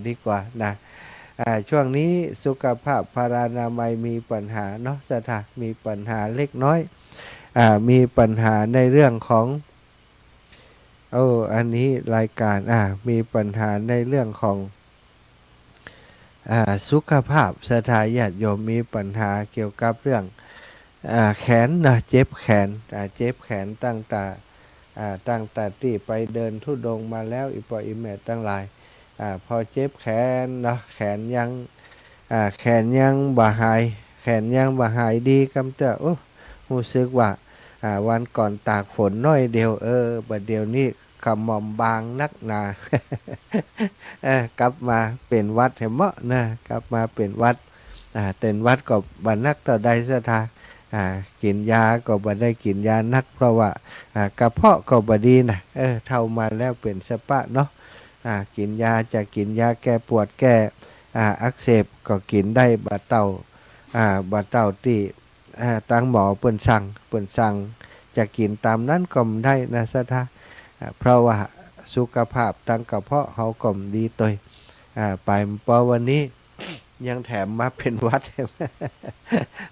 ดีกว่านะช่วงนี้สุขภาพพารานามัยมีปัญหาเนาะสถามีปัญหาเล็กน้อยมีปัญหาในเรื่องของอันนี้รายการมีปัญหาในเรื่องของสุขภาพสถาญาติโยมมีปัญหาเกี่ยวกับเรื่องแขนนะเจ็บแขนเจ็บแขนตั้งแต่ที่ไปเดินธุดงค์มาแล้วอีปออีแม่ตั้งหลายพอเจ็บแขนนะแขนยังบ่หายแขนยังบ่หายดีกำเตอรู้สึกว่าวันก่อนตากฝนน้อยเดียวบัดเดียวนี้ขมอมบางนักหนา กลับมาเป็นวัดเห็นมั้นะกลับมาเป็นวัดเป็นวัดก็บันนักต่อใดสถากินยาก็บ่ได้กินยานักเพราะว่ากระเพาะก็บ่ดีนะเท่ามาแล้วเป็นสปะเนาะกินยาจะกินยาแก้ปวดแก้อักเสบก็กินได้บะเต้าที่ตั้งหมอเปิ้นสั่งจะกินตามนั้นก็ไม่ได้นะสถาเพราะว่าสุขภาพตั้งกระเพาะเขาก็ดีตัวไปพอวันนี้ยังแถมมาเป็นวัด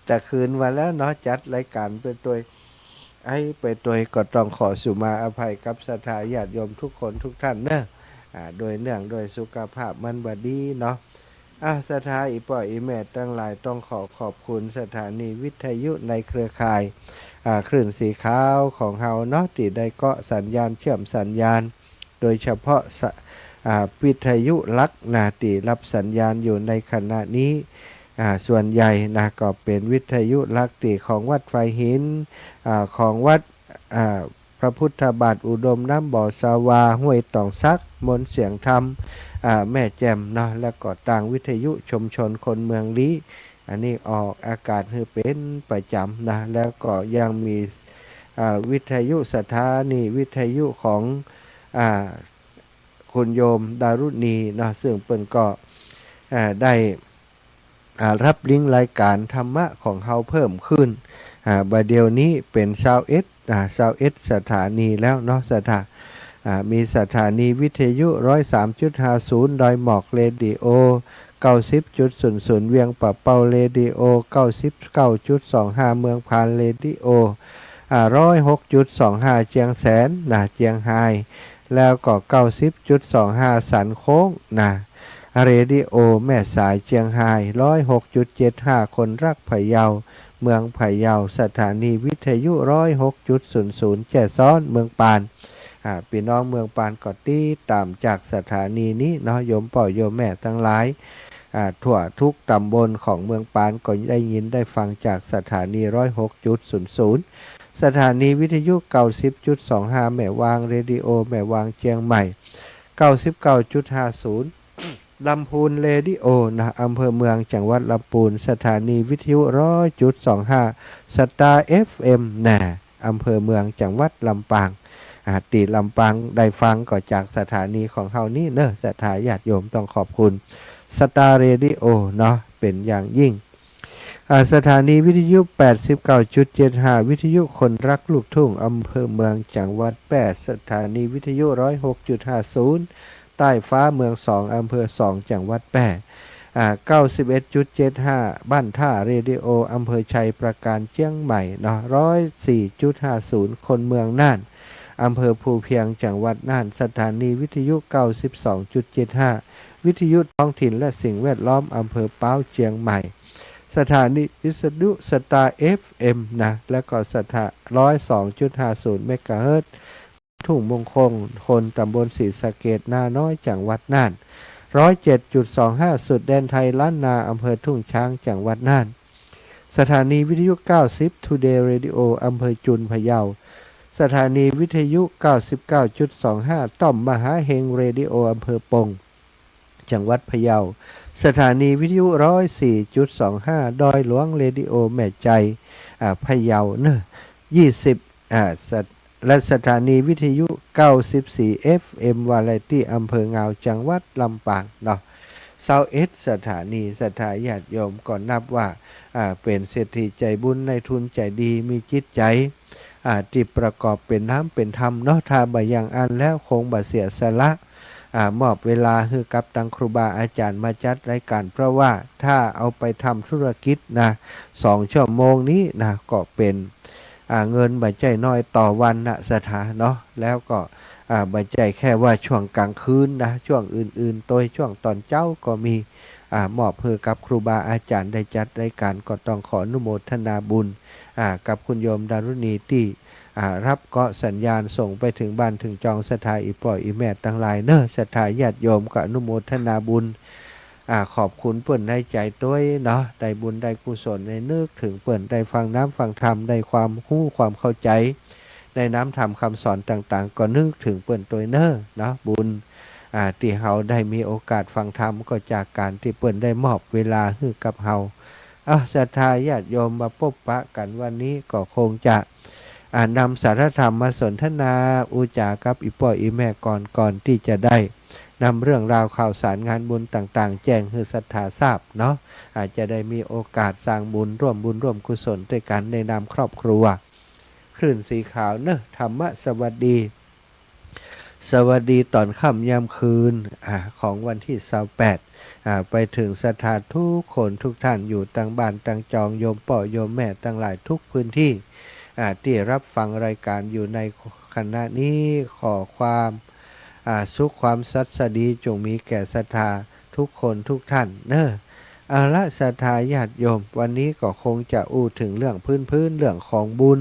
แต่คืนวันแล้วเนาะจัดรายการไปตัวก็ต้องขอสุมาอภัยกับศรัทธาญาติโยมทุกคนทุกท่านเนอะโดยเนื่องโดยสุขภาพมันบดีเนาะศรัทธาอีป่ออีแม่ตั้งหลายต้องขอบคุณสถานีวิทยุในเครือข่ายคลื่นสีขาวของเฮาเนาะที่ได้เกาะสัญญาณเชื่อมสัญญาณโดยเฉพาะวิทยุลักนาติรับสัญญาณอยู่ในขณะนี้ส่วนใหญ่นะก็เป็นวิทยุลักติของวัดไฟหินของวัดพระพุทธบาทอุดมน้ำบ่อสาวาห้วยตองซักมนเสียงธรรมแม่แจ่มเนาะแล้วก็ต่างวิทยุชุมชนคนเมืองลี้อันนี้ออกอากาศให้เป็นประจำนะแล้วก็ยังมีวิทยุสถานีวิทยุของคุณโยมดารุณีนะซึ่งเปิ้นก็ได้รับลิงก์รายการธรรมะของเฮาเพิ่มขึ้นบัดเดี๋ยวนี้เป็น21สถานีแล้วเนาะมีสถานีวิทยุ 103.50 ดอยหมอกเรดิโอ 90.00 เวียงปะเปาเรดิโอ 99.25 เมืองพานเรดิโอ106.25 เจียงแสนเจียงไฮแล้วก็ 90.25 สันโค้งเรดิโอแม่สายเจียงไฮ้106.75 คนรักพะเยาเมืองพะเยาสถานีวิทยุ 106.00 แจ้ซ้อนเมืองปานพี่น้องเมืองปานก็ติดตามจากสถานีนี้เนาะโยมป่อโยมแม่ทั้งหลายทั่วทุกตำบลของเมืองปานก็ได้ยินได้ฟังจากสถานี 106.00 สถานีวิทยุ 90.25 แม่วางเรดิโอแม่วางเชียงใหม่ 99.50 ลำพูนเรดิโออำเภอเมืองจังหวัดลำพูนสถานีวิทยุ 100.25 สตาร์ FM อำเภอเมืองจังหวัดลำปางตีลำปางได้ฟังก็จากสถานีของเฮานี่เนอะสถาญาติโยมต้องขอบคุณสตาร์เรดิโอเนาะเป็นอย่างยิ่งสถานีวิทยุ 89.75 วิทยุคนรักลูกทุ่งอำเภอเมืองจังหวัดแปดสถานีวิทยุ 106.50 ใต้ฟ้าเมือง2อำเภอ2จังหวัดแปด91.75 บ้านท่าเรดิโออำเภอชัยประการเชียงใหม่เนาะ 104.50 คนเมืองน่านอำเภอภูเพียงจังหวัดน่านสถานีวิทยุ 92.75 วิทยุท้องถิ่นและสิ่งแวดล้อมอำเภอป้าวเชียงใหม่สถานีวิทยุสตาร์ FM แล้วก็สถา 102.50 เมกะเฮิรตซ์ทุ่งมงคลคนตำบลศรีสะเกษนาน้อยจังหวัดน่าน 107.25 สุดแดนไทยล้านนาอำเภอทุ่งช้างจังหวัดน่านสถานีวิทยุ 90 Today Radio อำเภอจุนพะเยาสถานีวิทยุ 99.25 ต่อมมหาเฮงเรดิโออำเภอปงจังหวัดพะเยาสถานีวิทยุ 104.25 ดอยหลวงเรดิโอแม่ใจพะเยาเนอะ20และสถานีวิทยุ 94 FM วาไรตี้อำเภอเงาจังหวัดลำปางเนาะ21สถานีสถาญาติโยมก่อนนับว่าเป็นเศรษฐีใจบุญในทุนใจดีมีจิตใจที่ประกอบเป็นน้ำเป็นธรรมเนาะถ้าบ่อย่างอันแล้วคงบ่เสียสละ มอบเวลาให้กับตังครูบาอาจารย์มาจัดรายการเพราะว่าถ้าเอาไปทำธุรกิจนะ2 ชั่วโมงนี้นะก็เป็นเงินบัจจัยน้อยต่อวันนะสถานเนาะแล้วก็บัจจัยแค่ว่าช่วงกลางคืนนะช่วงอื่นๆตัวช่วงตอนเจ้าก็มีมอบเพื่อกับครูบาอาจารย์ได้จัดรายการก็ต้องขออนุโมทนาบุญกับคุณโยมดารุณีที่รับเกาะสัญญาณส่งไปถึงบ้านถึงจองสถาอีปล่อยอีแม่ตั้งหลายเนอะสถาญาติโยมก็อนุโมทนาบุญขอบคุณเปิ่นในใจตัวเนาะได้บุญได้กุศลในนึกถึงเปิ่นได้ฟังน้ำฟังธรรมได้ความรู้ความเข้าใจในน้ำธรรมคำสอนต่างๆก็นึกถึงเปิ่นตัวเนอะเนาะบุญที่เฮาได้มีโอกาสฟังธรรมก็จากการที่เปิ่นได้มอบเวลาให้กับเฮาศรัทธาญาติโยมมาพบปะกันวันนี้ก็คงจะนำสารธรรมมาสนทนาอุจากับอีป่ออีแม่ก่อนที่จะได้นำเรื่องราวข่าวสารงานบุญต่างๆแจ้งให้ศรัทธาทราบเนาะอาจจะได้มีโอกาสสร้างบุญร่วมกุศลด้วยกันในนามครอบครัวคลื่นสีขาวเนอะธรรมะสวัสดีตอนค่ำยามคืนของวันที่28ไปถึงสถานทุกคนทุกท่านอยู่ต่างบ้านต่างจองโยมป่อโยมแม่ต่างหลายทุกพื้นที่ที่รับฟังรายการอยู่ในขณะนี้ขอความสุขความสัตย์สดีจงมีแก่ศรัทธาทุกคนทุกท่านเนอะละศรัทธาญาติโยมวันนี้ก็คงจะอู้ถึงเรื่องพื้นเรื่องของบุญ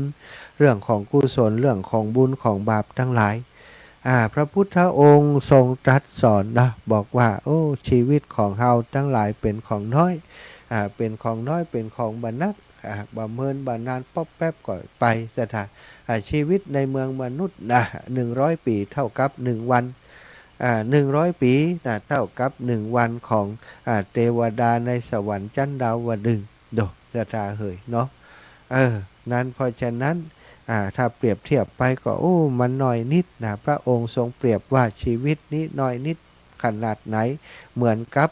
เรื่องของกุศลเรื่องของบุญของบาปทั้งหลายพระพุทธองค์ทรงตรัสสอนนะบอกว่าโอ้ชีวิตของเฮาทั้งหลายเป็นของน้อยเป็นของน้อยเป็นของบรรนักบ่เมินบ่นานป๊อบแป๊บก่อนไปสถานชีวิตในเมืองมนุษย์100 ปีเท่ากับ1 วัน100 ปีเท่ากับ1 วันของเทวดาในสวรรค์ชั้นดาวดึงส์โดสถานเฮยเนาะนั้นเพราะฉะนั้นถ้าเปรียบเทียบไปก็มันน้อยนิดนะพระองค์ทรงเปรียบว่าชีวิตนี้น้อยนิดขนาดไหนเหมือนกับ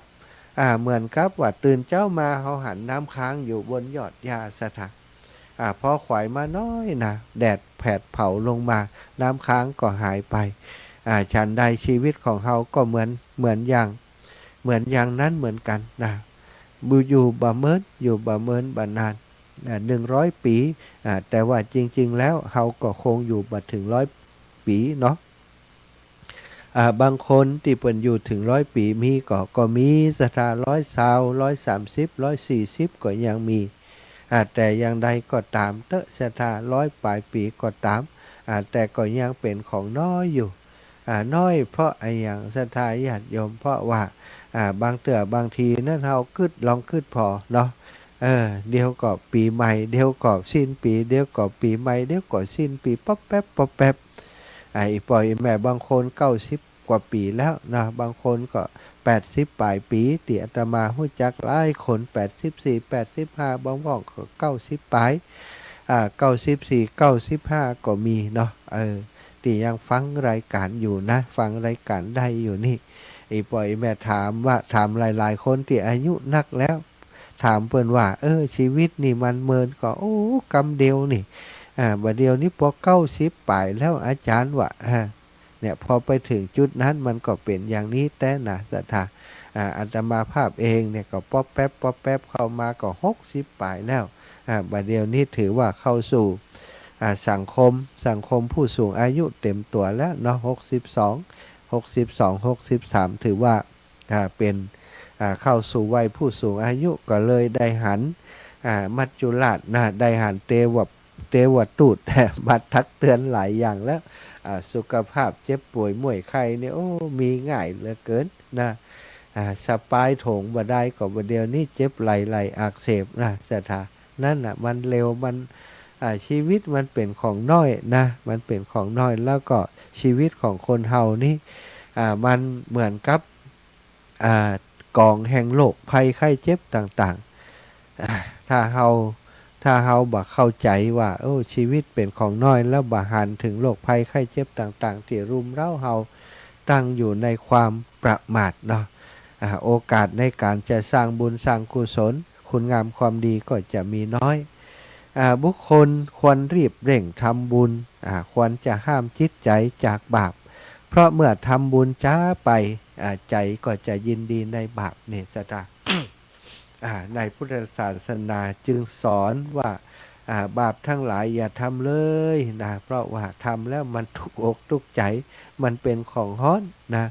ว่าตื่นเจ้ามาเขาหันน้ำค้างอยู่บนยอดหญ้าสถานพอขวายมาน้อยนะแดดแผดเผาลงมาน้ำค้างก็หายไปฉันใดชีวิตของเขาก็เหมือนอย่างนั้นเหมือนกันนะอยู่บ่เมินบ่นาน100 ปีแต่ว่าจริงๆแล้วเขาก็คงอยู่มาถึง100 ปีเนาะบางคนที่เปิ่นอยู่ถึง100 ปีมีก็มีสถาน120 130 140ก็ยังมีแต่อย่างใดก็ตามเตอะสถาน100 ปลายปีก็ตามแต่ก็ยังเป็นของน้อยอยู่น้อยเพราะอย่างศรัทธาญาติโยมเพราะว่าบางเตือบางทีนั่นเราลองพอเนาะเดี๋ยวก็ปีใหม่เดี๋ยวก็สิ้นปีเดี๋ยวก็ปีใหม่เดี๋ยวก็สิ้นปีป๊อบแป๊บปล่อยแม่บางคน90 กว่าปีแล้วนะบางคนก็80 ปลายปีที่อาตมารู้จักหลายคน84 85บางก็90 ปลาย94 95ก็มีเนาะที่ยังฟังรายการอยู่นะฟังรายการได้อยู่นี่ปล่อยแม่ถามหลายๆคนที่อายุนักแล้วถามเพิ่นว่าชีวิตนี่มันเมินก็กำเดียวนี่บัดเดียวนี้พอ90 ปลายแล้วอาจารย์ว่าเนี่ยพอไปถึงจุดนั้นมันก็เป็นอย่างนี้แต่นะศรัทธาอาตมาภาพเองเนี่ยก็ป๊อบแป๊บเข้ามาก็60 ปลายแล้วบัดเดียวนี้ถือว่าเข้าสู่สังคมผู้สูงอายุเต็มตัวแล้วเนาะ63ถือว่าเป็นเข้าสู่วัยผู้สูงอายุก็เลยได้หันมัจจุราชได้หันเทวตูตบัดทักเตือนหลายอย่างแล้วสุขภาพเจ็บป่วยป่วยไข้เนี่ยมีง่ายเหลือเกินนะสปายโถงบ่ได้ก็บ่เดียวนี้เจ็บไหลอักเสบนะสถานั่นน่ะมันเร็วมันชีวิตมันเป็นของน้อยนะมันเป็นของน้อยแล้วก็ชีวิตของคนเฮานี่มันเหมือนกับกองแห่งโรคภัยไข้เจ็บต่างๆถ้าเฮาบ่เข้าใจว่าชีวิตเป็นของน้อยแล้วบ่หันถึงโรคภัยไข้เจ็บต่างๆที่รุมเร้าเฮาตั้งอยู่ในความประมาทเนาะโอกาสในการจะสร้างบุญสร้างกุศลคุณงามความดีก็จะมีน้อยบุคคลควรรีบเร่งทำบุญควรจะห้ามจิตใจจากบาป เพราะเมื่อทำบุญจ้าไปใจก็จะยินดีในบาปเนี่ยสตา ในพุทธศาสนาจึงสอนว่าบาปทั้งหลายอย่าทำเลยนะเพราะว่าทำแล้วมันทุกอกทุกใจมันเป็นของฮ้อนนะ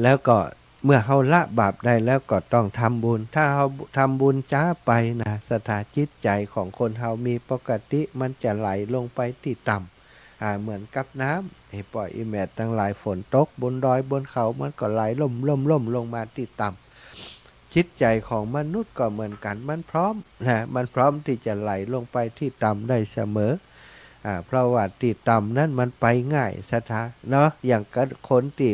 แล้วก็เมื่อเขาละบาปได้แล้วก็ต้องทำบุญถ้าเขาทำบุญจ้าไปนะสถานจิตใจของคนเขามีปกติมันจะไหลลงไปที่ต่ำเหมือนกับน้ำให้ปล่อยอิแมตตั้งหลายฝนตกบนดอยบนเขามันก็ไหลล่มลงมาที่ต่ำจิตใจของมนุษย์ก็เหมือนกันมันพร้อมนะมันพร้อมที่จะไหลลงไปที่ต่ำได้เสมอเพราะว่าที่ต่ำนั้นมันไปง่ายสถาเนาะอย่างกับคนที่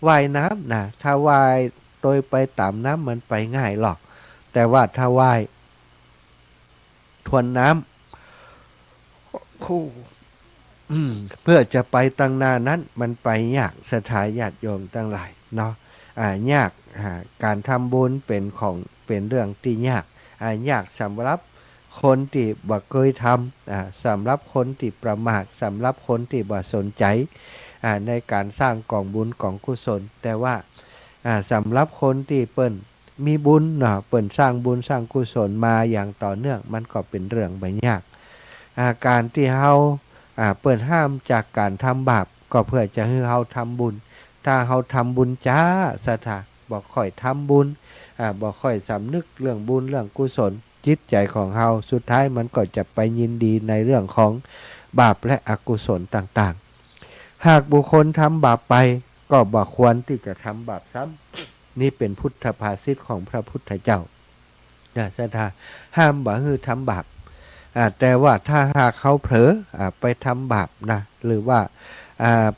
ว่ายน้ำนะถ้าว่ายโดยไปตามน้ำมันไปง่ายหรอกแต่ว่าถ้าว่ายทวนน้ำเพื่อจะไปตั้งหน้านั้นมันไปยากสถาญาติโยมตั้งหลายเนาะยากการทำบุญเป็นเรื่องที่ยากยากสำหรับคนที่บ่เคยทำสำหรับคนที่ประมาทสำหรับคนที่บ่สนใจในการสร้างกองบุญกองกุศลแต่ว่าสำหรับคนที่เปิ้นมีบุญเนาะเปิ้นสร้างบุญสร้างกุศลมาอย่างต่อเนื่องมันก็เป็นเรื่องไม่ยากการที่เฮาเปิ้นห้ามจากการทำบาปก็เพื่อจะให้เฮาทำบุญถ้าเฮาทำบุญจ้าสถาบ่ค่อยทำบุญบ่ค่อยสำนึกเรื่องบุญเรื่องกุศลจิตใจของเฮาสุดท้ายมันก็จะไปยินดีในเรื่องของบาปและอกุศลต่างๆหากบุคคลทำบาปไปก็บ่ควรที่จะทำบาปซ้ำนี่เป็นพุทธภาษิตของพระพุทธเจ้าสถาห้ามบ่ให้ทำบาปแต่ว่าถ้าหากเขาเผลอไปทำบาปนะหรือว่า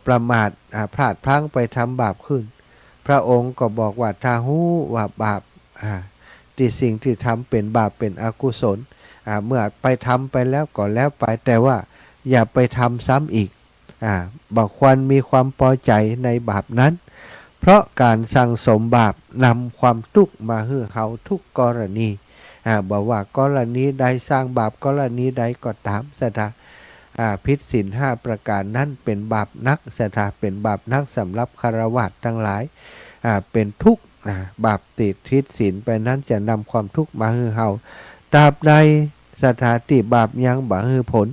ประมาทพลาดพลั้งไปทำบาปขึ้นพระองค์ก็บอกว่าถ้าหู้ว่าบาปที่สิ่งที่ทำเป็นบาปเป็นอกุศลเมื่อไปทำไปแล้วก็แล้วไปแต่ว่าอย่าไปทำซ้ำอีกบอกควรมีความพอใจในบาปนั้นเพราะการสั่งสมบาปนำความทุกข์มาให้เขาทุกกรณีบอกว่ากรณีใดสร้างบาปกรณีใดก็ตามสถาผิดศีล5ประการนั้นเป็นบาปนักสถาเป็นบาปนักสำหรับฆราวาสทั้งหลายเป็นทุกข์บาปติดทิศศีลไปนั้นจะนำความทุกข์มาให้เฮาตราบใดสถาติบาปยังบ่ให้ผล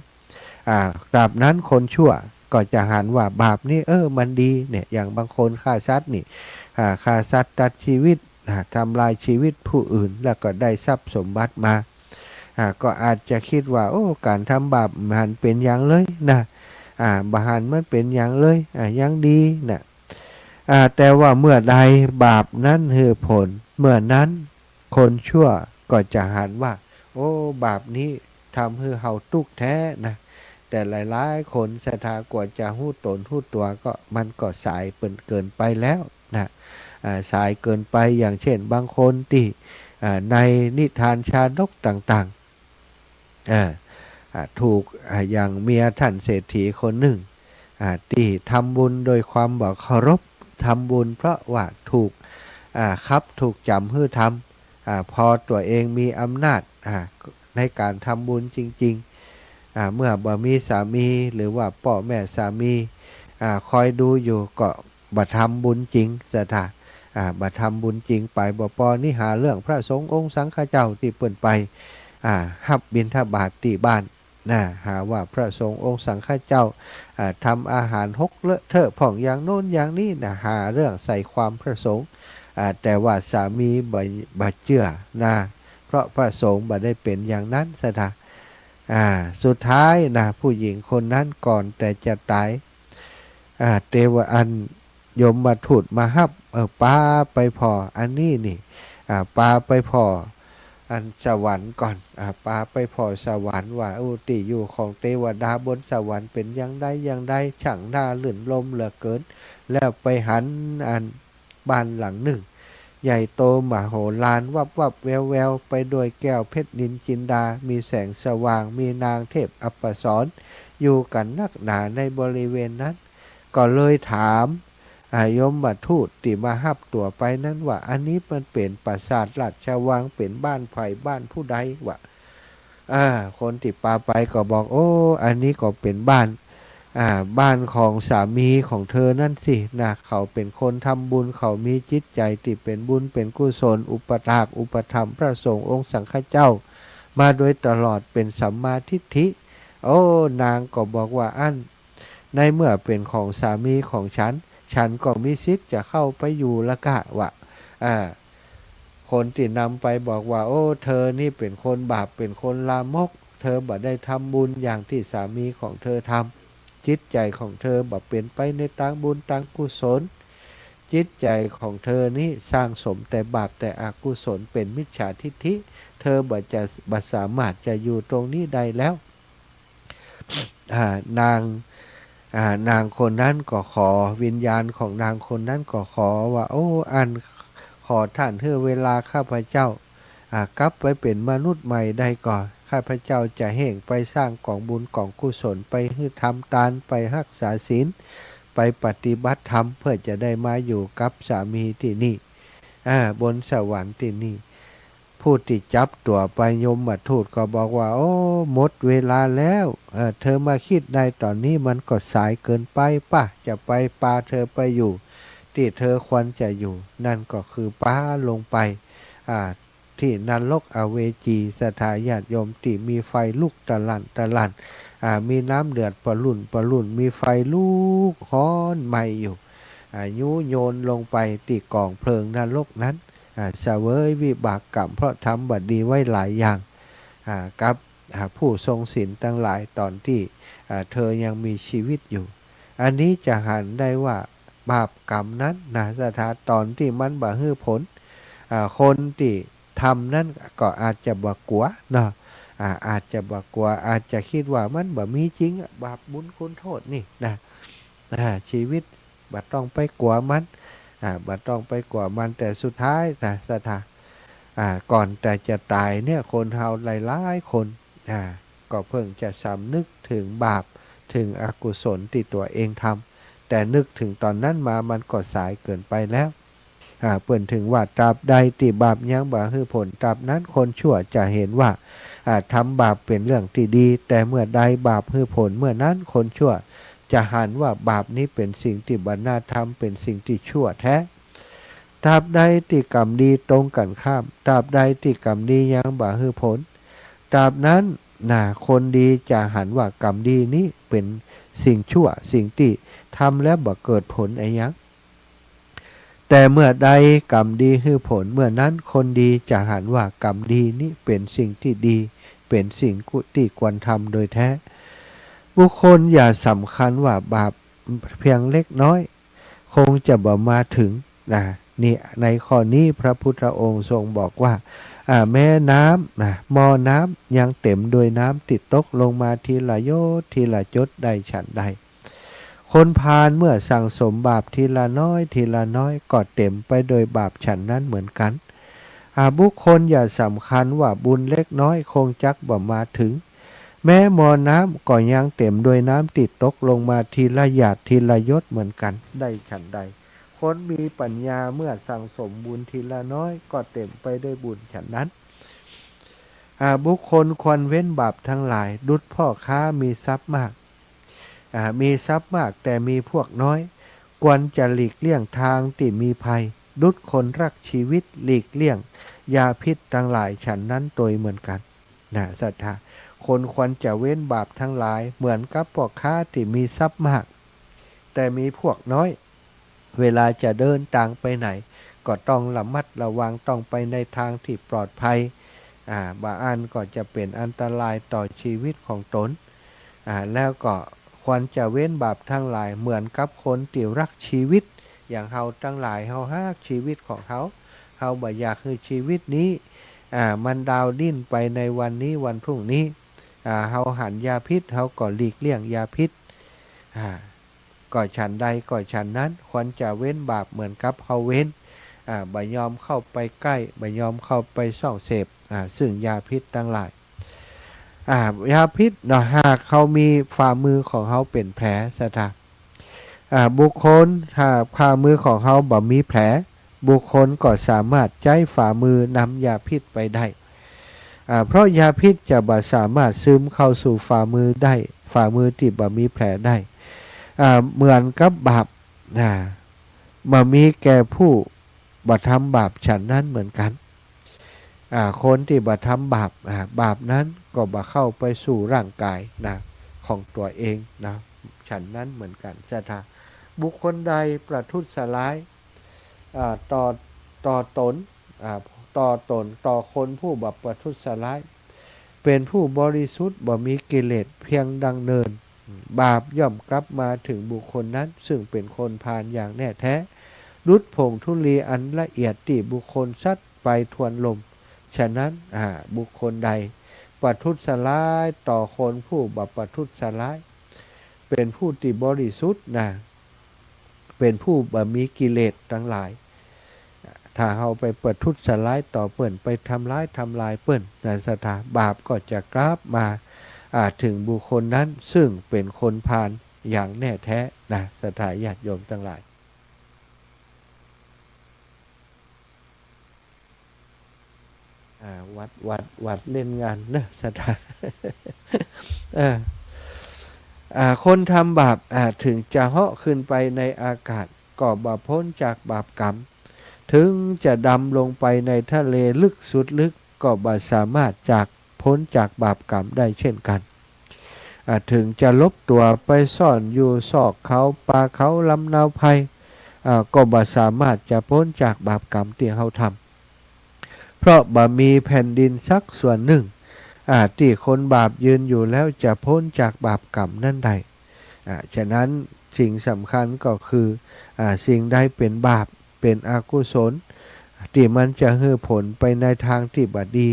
ตราบนั้นคนชั่วก็จะหันว่าบาปนี่มันดีเนี่ยอย่างบางคนฆ่าสัตว์นี่ฆ่าสัตว์ตัดชีวิตทำลายชีวิตผู้อื่นแล้วก็ได้ทรัพย์สมบัติมาก็อาจจะคิดว่าการทำบาปมันเป็นอย่างเลยนะบาหันมันเป็นอย่างเลยยังดีนะแต่ว่าเมื่อใดบาปนั้นคือผลเมื่อนั้นคนชั่วก็จะหันว่าบาปนี้ทำให้เฮาทุกข์แท้นะแต่หลายๆคนศรัทธากว่าจะหู้ตนหู้ตัวก็มันก็สายเกินไปแล้วนะสายเกินไปอย่างเช่นบางคนที่ในนิทานชาดกต่างๆถูกอย่างเมียท่านเศรษฐีคนหนึ่งที่ทำบุญโดยความบ่เคารพทำบุญเพราะว่าถูกถูกจำให้ทำพอตัวเองมีอำนาจในการทำบุญจริงๆเมื่อบ่มีสามีหรือว่าพ่อแม่สามีคอยดูอยู่ก็บ่ทำบุญจริงสถาบ่ทำบุญจริงไปบ่ปอนี่หาเรื่องพระสงฆ์องค์สังฆเจ้าที่เปิ่นไปหับบิณฑบาตที่บ้านหาว่าพระสงฆ์องค์สังฆเจ้าทำอาหารหกเลอะเทอะผ่องอย่างโน้นอย่างนี้หาเรื่องใส่ความพระสงฆ์แต่ว่าสามีบ่เชื่อเพราะพระสงฆ์บ่ได้เป็นอย่างนั้นสถาสุดท้ายผู้หญิงคนนั้นก่อนแต่จะตายเทวอันยมมาถูดมาฮับป้าไปพออันนี้นี่ป้าไปพออันสวรรค์ก่อนป้าไปพอสวรรค์ว่าติอยู่ของเทวดาบนสวรรค์เป็นอย่างใดอย่างใดช่างน่าลื่นลมเหลือเกินแล้วไปหันอันบ้านหลังหนึ่งใหญ่โตมโหฬารวับแววไปด้วยแก้วเพชรนินจินดามีแสงสว่างมีนางเทพอัปสรอยู่กันนักหนาในบริเวณนั้นก็เลยถามยมมาทูตที่มาฮับตัวไปนั้นว่าอันนี้มันเป็นปราสาทราชวังเป็นบ้านไผ่บ้านผู้ใดวะคนที่ปาไปก็บอกอันนี้ก็เป็นบ้าน บ้านของสามีของเธอนั่นสินะเขาเป็นคนทำบุญเขามีจิตใจที่เป็นบุญเป็นกุศลอุปถากอุปถัมภ์พระสงฆ์องค์สังฆเจ้ามาโดยตลอดเป็นสัมมาทิฏฐิโอ้นางก็บอกว่าในเมื่อเป็นของสามีของฉันก็มีสิทธิ์จะเข้าไปอยู่ละกะว่าคนที่นำไปบอกว่าโอ้เธอนี่เป็นคนบาปเป็นคนลามกเธอบ่ได้ทำบุญอย่างที่สามีของเธอทำจิตใจของเธอบ่เป็นไปในทางบุญทางกุศลจิตใจของเธอนี่สร้างสมแต่บาปแต่อกุศลเป็นมิจฉาทิฏฐิเธอบ่สามารถจะอยู่ตรงนี้ได้แล้วนางคนนั้นก็ขอวิญญาณของนางคนนั้นก็ขอว่าโอ้ขอท่านเธอเวลาข้าพเจ้ากลับไปเป็นมนุษย์ใหม่ได้ก่อนข้าพเจ้าจะแห่งไปสร้างกองบุญกองกุศลไปให้ทำทานไปรักษาศีลไปปฏิบัติธรรมเพื่อจะได้มาอยู่กับสามีที่นี่บนสวรรค์ที่นี่ผู้ที่จับตัวไปยมมาทูตก็บอกว่าโอ้หมดเวลาแล้วเธอมาคิดได้ตอนนี้มันก็สายเกินไปป่ะจะไปปาเธอไปอยู่ที่เธอควรจะอยู่นั่นก็คือป้าลงไปที่นรกอเวจีสถานญาติโยมที่มีไฟลุกตะลันมีน้ำเดือดปะลุ่นมีไฟลุกฮ้อนไหม้อยู่ยุโยนลงไปที่กองเพลิงนรกนั้นเสวยวิบากกรรมเพราะทำบัดดีไว้หลายอย่างกับผู้ทรงศีลทั้งหลายตอนที่เธอยังมีชีวิตอยู่อันนี้จะหันได้ว่าบาปกรรมนั้นนะสถานตอนที่มันบ่ฮื้อผลคนที่ทำนั้นก็อาจจะบ่กลัวเนาะอาจจะบ่กลัวอาจจะคิดว่ามันบ่มีจริงบาปบุญคุณโทษนี่นะชีวิตบ่ต้องไปกลัวมันบ่ต้องไปกลัวมันแต่สุดท้ายนะสถานก่อนแต่จะตายเนี่ยคนเฮาหลายๆคนก็เพิ่งจะสำนึกถึงบาปถึงอกุศลที่ตัวเองทำแต่นึกถึงตอนนั้นมามันก็สายเกินไปแล้วเปิ่นถึงว่าตราบใดที่บาปยังบ่ฮื้อผลตราบนั้นคนชั่วจะเห็นว่าทำบาปเป็นเรื่องที่ดีแต่เมื่อใดบาปฮื้อผลเมื่อนั้นคนชั่วจะหันว่าบาปนี้เป็นสิ่งที่บ่น่าทำเป็นสิ่งที่ชั่วแท้ตราบใดที่กรรมดีตรงกันข้ามตราบใดที่กรรมดียังบ่ฮื้อผลตราบนั้นคนดีจะหันว่ากรรมดีนี้เป็นสิ่งชั่วสิ่งที่ทำแล้วบ่เกิดผลอะไรยังแต่เมื่อใดกรรมดีฮื้อผลเมื่อนั้นคนดีจะหันว่ากรรมดีนี้เป็นสิ่งที่ดีเป็นสิ่งที่ควรทำโดยแท้บุคคลอย่าสำคัญว่าบาปเพียงเล็กน้อยคงจะบ่มาถึงนี่ในข้อนี้พระพุทธองค์ทรงบอกว่าแม่น้ำหม้อน้ำยังเต็มด้วยน้ำติดตกลงมาทีละโยชน์ทีละจดได้ฉันใดคนพาลเมื่อสั่งสมบาปทีละน้อยทีละน้อยก็เต็มไปโดยบาปฉันนั้นเหมือนกันบุคคลอย่าสำคัญว่าบุญเล็กน้อยคงจักบ่มาถึงแม้หม้อน้ำก็ยังเต็มด้วยน้ำติดตกลงมาทีละหยาดทีละหยดเหมือนกันได้ฉันใดคนมีปัญญาเมื่อสั่งสมบุญทีละน้อยก็เต็มไปด้วยบุญฉันนั้นบุคคลควรเว้นบาปทั้งหลายดุจพ่อค้ามีทรัพย์มากมีทรัพย์มากแต่มีพวกน้อยควรจะหลีกเลี่ยงทางที่มีภัยดุจคนรักชีวิตหลีกเลี่ยงยาพิษทั้งหลายฉันนั้นโดยเหมือนกันศรัทธาคนควรจะเว้นบาปทั้งหลายเหมือนกับพ่อค้าที่มีทรัพย์มากแต่มีพวกน้อยเวลาจะเดินทางไปไหนก็ต้องระมัดระวังต้องไปในทางที่ปลอดภัยบางอันก็จะเป็นอันตรายต่อชีวิตของตนแล้วก็ควรจะเว้นบาปทั้งหลายเหมือนกับคนที่รักชีวิตอย่างเฮาทั้งหลายเฮาฮักชีวิตของเฮาบ่อยากให้ชีวิตนี้มันดาวดิ้นไปในวันนี้วันพรุ่งนี้เฮาหันยาพิษเฮาก็หลีกเลี่ยงยาพิษก็ฉันใดก็ฉันนั้นควรจะเว้นบาปเหมือนกับเฮาเว้นบ่ยอมเข้าไปใกล้บ่ยอมเข้าไปส่องเสพซึ่งยาพิษทั้งหลายยาพิษหากเขามีฝ่ามือของเขาเป็นแผลสถาบุคคลถ้าฝ่ามือของเขาบ่มีแผลบุคคลก็สามารถใช้ฝ่ามือนำยาพิษไปได้เพราะยาพิษจะบ่สามารถซึมเข้าสู่ฝ่ามือได้ฝ่ามือที่บ่มีแผลได้ เหมือนกับบาปมามีแก่ผู้บัทำบาปฉันนั้นเหมือนกันคนที่บัทำบาปบาปนั้นก็บ่เข้าไปสู่ร่างกายของตัวเองฉันนั้นเหมือนกันจะทาบุคคลใดประทุษร้ายต่อตนต่อคนผู้บัประทุษร้ายเป็นผู้บริสุทธิ์บ่มีกิเลสเพียงดังเนินบาปย่อมกลับมาถึงบุคคลนั้นซึ่งเป็นคนพาลอย่างแน่แท้ดุจผงธุลีอันละเอียดที่บุคคลซัดไปทวนลมฉะนั้นบุคคลใดประทุษร้ายต่อคนผู้บัประทุษร้ายเป็นผู้ที่บริสุทธิ์เป็นผู้บ่มีกิเลสทั้งหลายถ้าเราไปประทุษร้ายต่อเปิ้นไปทำลายเปิ้นสถาบาปก็จะกลับมาถึงบุคคลนั้นซึ่งเป็นคนพาลอย่างแน่แท้สถาญาติโยมทั้งหลายวัดเล่นงานสถาคนทำบาปถึงจะเหาะขึ้นไปในอากาศก็บ่พ้นจากบาปกรรมถึงจะดำลงไปในทะเลลึกสุดลึกก็บ่สามารถพ้นจากบาปกรรมได้เช่นกันถึงจะลบตัวไปซ่อนอยู่ซอกเขาป่าเขาลำนาวไพก็บ่สามารถจะพ้นจากบาปกรรมที่เขาทำเพราะบ่มีแผ่นดินสักส่วนหนึ่งที่คนบาปยืนอยู่แล้วจะพ้นจากบาปกรรมนั่นใดฉะนั้นสิ่งสำคัญก็คือสิ่งใดเป็นบาปเป็นอกุศลที่มันจะให้ผลไปในทางที่บดี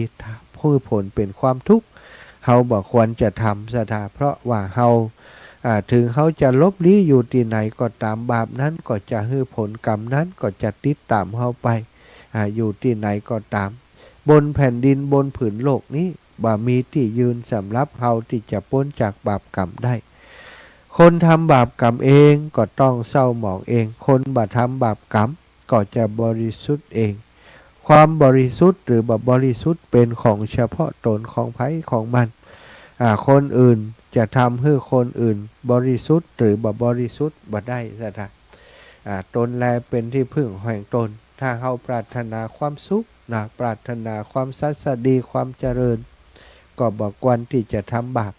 ให้ผลเป็นความทุกข์เฮาบ่ควรจะทำเพราะว่าเฮาถึงเขาจะลบลี้อยู่ที่ไหนก็ตามบาปนั้นก็จะให้ผลกรรมนั้นก็จะติดตามเฮาไปอยู่ที่ไหนก็ตามบนแผ่นดินบนผืนโลกนี้บ่มีที่ยืนสำหรับเฮาที่จะพ้นจากบาปกรรมได้คนทำบาปกรรมเองก็ต้องเศร้าหมองเองคนบ่ทำบาปกรรมก็จะบริสุทธิ์เองความบริสุทธิ์หรือบ่บริสุทธิ์เป็นของเฉพาะตนของไผของมันคนอื่นจะทำให้คนอื่นบริสุทธิ์หรือบ่บริสุทธิ์บ่ได้ตนแลเป็นที่พึ่งแห่งตนถ้าเฮาปรารถนาความสุขปรารถนาความสัสดีความเจริญก็บ่ควรที่จะทำบาป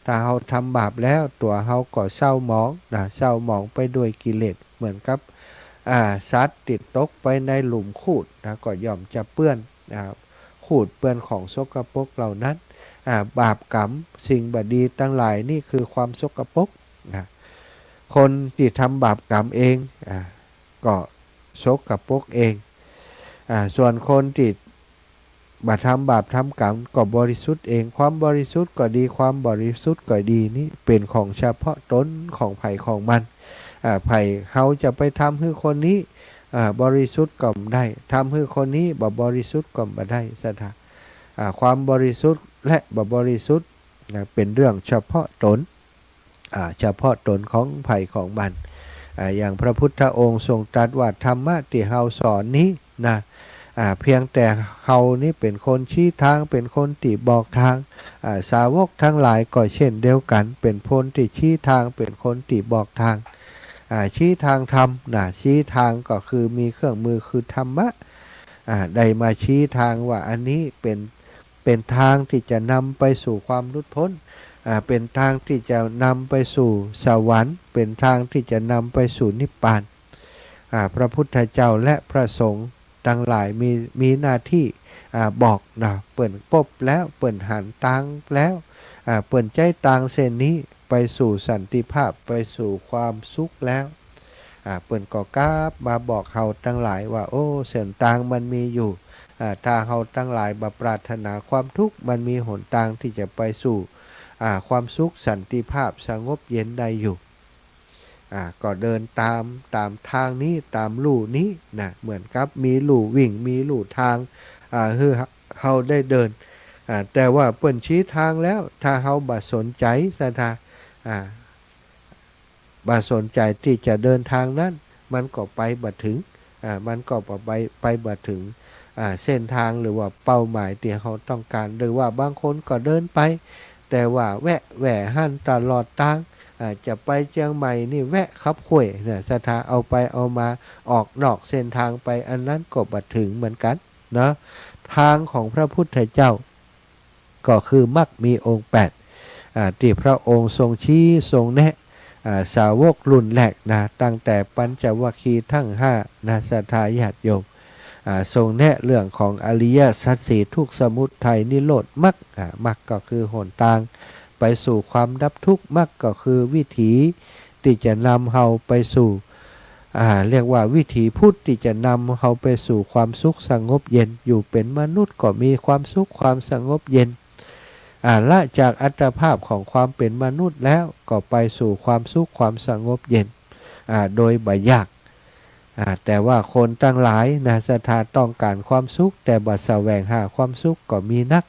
ถ้าเฮาทำบาปแล้วตัวเฮาก็เศร้าหมองเศร้าหมองไปด้วยกิเลสเหมือนกับสัตว์ติดตกไปในหลุมขูดก็ย่อมจะเปื้อนขูดเปื้อนของสกปรกเหล่านั้นบาปกรรมสิ่งบดีทั้งหลายนี่คือความสกปรกคนที่ทำบาปกรรมเองก็สกปรกเองส่วนคนที่บ่ทำบาปทำกรรมก็บริสุทธิ์เองความบริสุทธิ์ก็ดีความบริสุทธิ์ก็ดีนี่เป็นของเฉพาะตนของไผของมันไผเขาจะไปทำให้คนนี้บริสุทธิ์ก็ไม่ได้ทำให้คนนี้บ่บริสุทธิ์ก็ไม่ได้ความบริสุทธิ์และบ่บริสุทธิ์เป็นเรื่องเฉพาะตนเฉพาะตนของไผของมันอย่างพระพุทธองค์ทรงตรัสว่าธรรมะที่เฮาสอนนี้เพียงแต่เฮานี่เป็นคนชี้ทางเป็นคนที่บอกทางสาวกทั้งหลายก็เช่นเดียวกันเป็นคนที่ชี้ทางเป็นคนที่บอกทางชี้ทางธรรมชี้ทางก็คือมีเครื่องมือคือธรรมะได้มาชี้ทางว่าอันนี้เป็นทางที่จะนำไปสู่ความหลุดพ้นเป็นทางที่จะนำไปสู่สวรรค์เป็นทางที่จะนำไปสู่นิพพานพระพุทธเจ้าและพระสงฆ์ทั้งหลายมีหน้าที่บอกเปิ่นปบแล้วเปิ่นหันตังแล้วเปิ่นใจตังเส้นนี้ไปสู่สันติภาพไปสู่ความสุขแล้วเปิ่นก็กราบมาบอกเฮาทั้งหลายว่าโอ้เส้นทางมันมีอยู่ถ้าเฮาทั้งหลายบ่ปรารถนาความทุกข์มันมีหนทางที่จะไปสู่ความสุขสันติภาพสงบเย็นได้อยู่ก็เดินตามทางนี้ตามลู่นี้เหมือนกับมีลู่วิ่งมีลู่ทางให้เฮาได้เดินแต่ว่าเปิ้นชี้ทางแล้วถ้าเฮาบ่สนใจบ่สนใจที่จะเดินทางนั้นมันก็ไปบ่ถึงมันก็ไปบ่ถึงเส้นทางหรือว่าเป้าหมายที่เขาต้องการหรือว่าบางคนก็เดินไปแต่ว่าแวะแหว่หันตลอดทาง จะไปเชียงใหม่นี่แวะขับข่วยเนี่ยศรัทธาเอาไปเอามาออกนอกเส้นทางไปอันนั้นก็บัดถึงเหมือนกันเนาะทางของพระพุทธเจ้าก็คือมักมีองค์8ที่พระองค์ทรงชี้ทรงแนะสาวกรุ่นแรกนะตั้งแต่ปัญจวัคคีย์ทั้ง5นะศรัทธาญาติโยมทรงแนะเรื่องของอริยสัจสี่ทุกสมุทัยนิโรธมรรคมรรคก็คือหนทางไปสู่ความดับทุกข์มรรคก็คือวิถีที่จะนำเฮาไปสู่เรียกว่าวิถีพุทธที่จะนำเฮาไปสู่ความสุขสงบเย็นอยู่เป็นมนุษย์ก็มีความสุขความสงบเย็นละจากอัตภาพของความเป็นมนุษย์แล้วก็ไปสู่ความสุขความสงบเย็นโดยบ่ยากแต่ว่าคนตั้งหลายนะศรัทธาต้องการความสุขแต่บัดแสวงหาความสุขก็มีนัก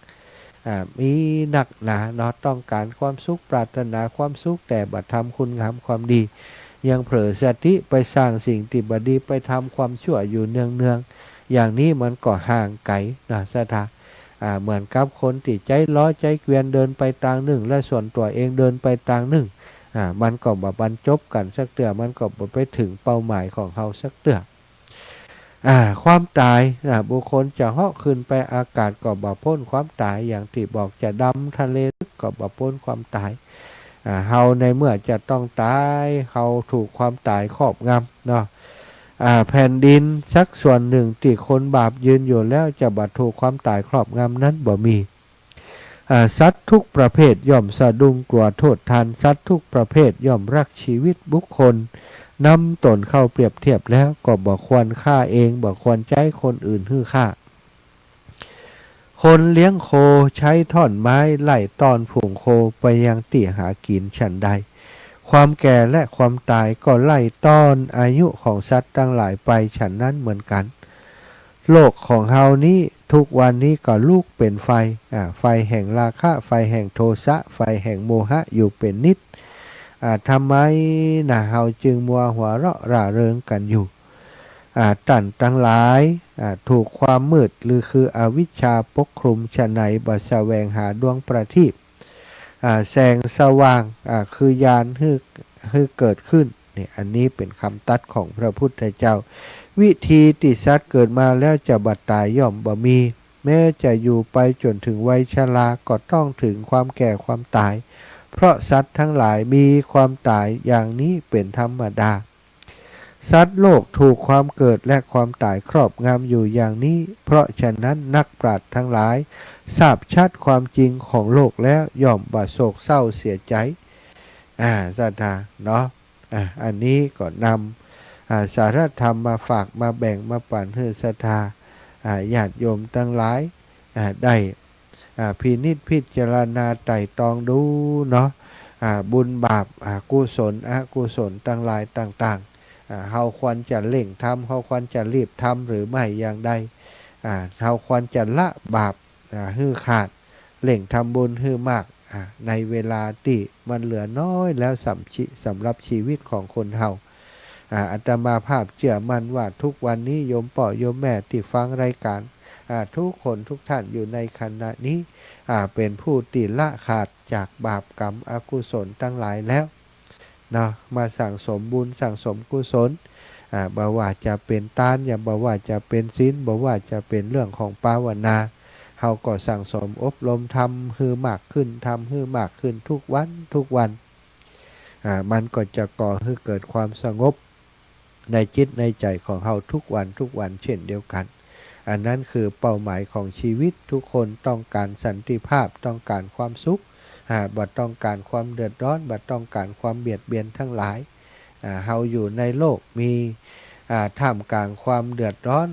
หนาเนาะต้องการความสุขปรารถนาความสุขแต่บัดทำคุณงามความดียังเผลอสติไปสร้างสิ่งที่บดีไปทำความชั่วอยู่เนืองอย่างนี้มันก็ห่างไกลนะศรัทธาเหมือนกับคนที่ใจล้อใจเกวียนเดินไปทางหนึ่งและส่วนตัวเองเดินไปทางหนึ่งมันก็บ่บรรจบกันสักเตือมันก็บ่ไปถึงเป้าหมายของเขาสักเตือความตายบุคคลจะเหาะขึ้นไปอากาศก็บ่พ้นความตายอย่างที่บอกจะดำทะเลก็บ่พ้นความตายเฮาในเมื่อจะต้องตายเฮาถูกความตายครอบงำเนาะแผ่นดินสักส่วนหนึ่งที่คนบาปยืนอยู่แล้วจะบัดถูกความตายครอบงำนั้นบ่มีสัตว์ทุกประเภทย่อมสะดุ้งกลัวโทษทานสัตว์ทุกประเภทย่อมรักชีวิตบุคคลนำตนเข้าเปรียบเทียบแล้วก็บ่ควรฆ่าเองบ่ควรใจคนอื่นฮื้อฆ่าคนเลี้ยงโคใช้ท่อนไม้ไล่ตอนผูงโคไปยังที่หากินฉันใดความแก่และความตายก็ไล่ต้อนอายุของสัตว์ทั้งหลายไปฉันนั้นเหมือนกันโลกของเฮานี้ทุกวันนี้ก็ลุกเป็นไฟไฟแห่งราคะไฟแห่งโทสะไฟแห่งโมหะอยู่เป็นนิดทำไมเฮาจึงมัวหัวเราะร่าเริงกันอยู่ท่านทั้งหลายถูกความมืดหรือคืออวิชชาปกคลุมฉะไหนบ่แสวงหาดวงประทีปแสงสว่างคือยานให้เกิดขึ้นนี่อันนี้เป็นคำตัดของพระพุทธเจ้าวิธีที่สัตว์เกิดมาแล้วจะบัดตายย่อมบ่มีแม้จะอยู่ไปจนถึงวัยชราก็ต้องถึงความแก่ความตายเพราะสัตว์ทั้งหลายมีความตายอย่างนี้เป็นธรรมดาสัตว์โลกถูกความเกิดและความตายครอบงำอยู่อย่างนี้เพราะฉะนั้นนักปราชญ์ทั้งหลายทราบชัดความจริงของโลกแล้วย่อมบ่โศกเศร้าเสียใจศรัทธาเนาะอันนี้ก็นำสารธรรมมาฝากมาแบ่งมาปั่นให้ศรัทธาญาติโยมทั้งหลายได้พินิจพิจารณาไต่ตองดูเนาะบุญบาปกุศลอกุศลทั้งหลายต่างๆเฮาควรจะเร่งทำเฮาควรจะรีบทำหรือไม่อย่างใดเฮาควรจะละบาปฮื้อขาดเร่งทำบุญฮื้อมากในเวลาที่มันเหลือน้อยแล้วสำหรับชีวิตของคนเฮาอาตมาภาพเชื่อมั่นว่าทุกวันนี้โยมพ่อโยมแม่ที่ฟังรายการทุกคนทุกท่านอยู่ในขณะนี้เป็นผู้ที่ละขาดจากบาปกรรมอกุศลทั้งหลายแล้วเนาะมาสั่งสมบุญสั่งสมกุศลบ่ว่าจะเป็นทานอย่าบ่ว่าจะเป็นศีลบ่ว่าจะเป็นเรื่องของภาวนาเฮาก็สั่งสมอบรมทำให้มากขึ้นทำให้มากขึ้นทุกวันมันก็จะก่อให้เกิดความสงบในจิตในใจของเฮาทุกวันเช่นเดียวกันอันนั้นคือเป้าหมายของชีวิตทุกคนต้องการสันติภาพต้องการความสุขบ่ต้องการความเดือดร้อนบ่ต้องการความเบียดเบียนทั้งหลายเฮาอยู่ในโลกมีท่ามกลางความเดือดร้อน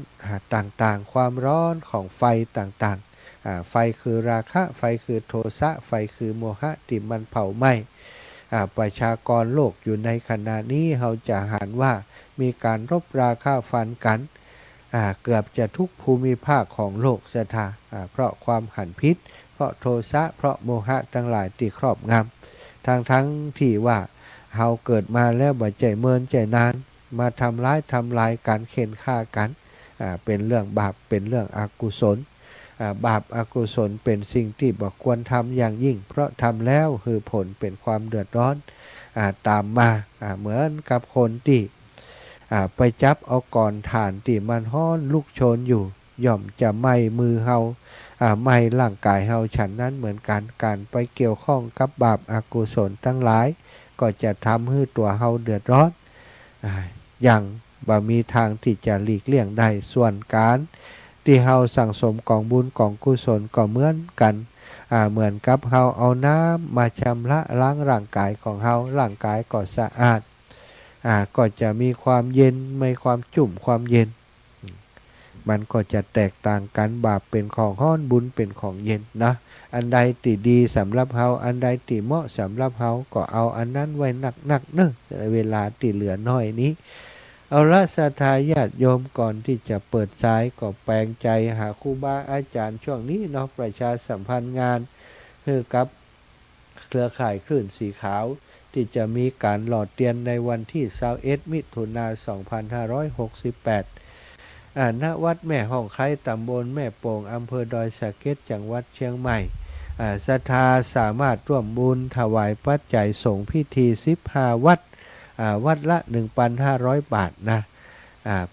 ต่างๆความร้อนของไฟต่างๆไฟคือราคะไฟคือโทสะไฟคือโมหะที่มันเผาไหม้ประชากรโลกอยู่ในขณะนี้เฮาจะเห็นว่ามีการรบราฆ่าฟันกันเกือบจะทุกภูมิภาคของโลกเสียทีเพราะความหันพิษเพราะโทสะเพราะโมหะทั้งหลายที่ครอบงำทั้งที่ว่าเฮาเกิดมาแล้วบ่ใจเมินใจนานมาทำร้ายกันเข็นฆ่ากันเป็นเรื่องบาปเป็นเรื่องอกุศลบาปอกุศลเป็นสิ่งที่บ่ควรทำอย่างยิ่งเพราะทำแล้วคือผลเป็นความเดือดร้อน ตามมาเหมือนกับคนที่ไปจับเอาก่อนฐานที่มันห้อนลุกโชนอยู่ย่อมจะไหม้มือเฮาไหม้ร่างกายเฮาฉันนั้นเหมือนกันการไปเกี่ยวข้องกับบาปอกุศลทั้งหลายก็จะทำให้ตัวเฮาเดือดร้อนอย่างบ่มีทางที่จะหลีกเลี่ยงได้ส่วนการที่เฮาสั่งสมกองบุญกองกุศลก็เหมือนกันเหมือนกับเฮาเอาน้ำมาชำระล้างร่างกายของเฮาร่างกายก็สะอาดก็จะมีความเย็นมีความจุ่มความเย็นมันก็จะแตกต่างกันบาปเป็นของห้อนบุญเป็นของเย็นนะอันใดติดีสำหรับเฮาอันใดติเหมาะสำหรับเฮาก็เอาอันนั้นไว้หนักเนอะเวลาติเหลือน้อยนี้เอาละศรัทธาญาติโยมก่อนที่จะเปิดสายก็แปลงใจหาครูบาอาจารย์ช่วงนี้เนาะประชาสัมพันธ์งานคือกับเครือข่ายคลื่นสีขาวที่จะมีการหล่อเตียนในวันที่21มิถุนายน2568ณวัดแม่ห้องไคล้ตำบลแม่โป่งอำเภอดอยสะเก็ดจังหวัดเชียงใหม่ศรัทธาสามารถร่วมบุญถวายปัจจัยสงฆ์พิธี15วัดวัดละ 1,500 บาทนะ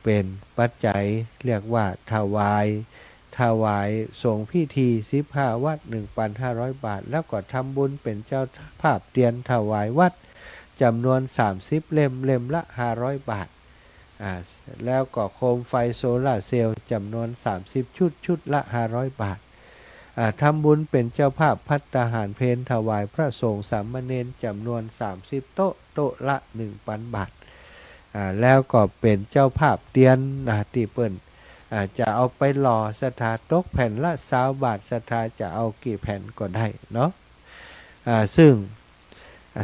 เป็นปัจจัยเรียกว่าถวายสงฆ์พิธี15วัด 1,500 บาทแล้วก็ทำบุญเป็นเจ้าภาพเตียนถวายวัดจำนวน30เล่มละ500 บาทแล้วก็โคมไฟโซล่าร์เซลล์จำนวน30ชุดละ500 บาททำบุญเป็นเจ้าภาพภัตตาหารเพลถวายพระสงฆ์สามเณรจำนวน30โต๊ะละ 1,000 บาทแล้วก็เป็นเจ้าภาพเตียนที่เปิ้นจะเอาไปหล่อศรัทธาตกแผ่นละ20 บาทศรัทธาจะเอากี่แผ่นก็ได้เนาะซึ่ง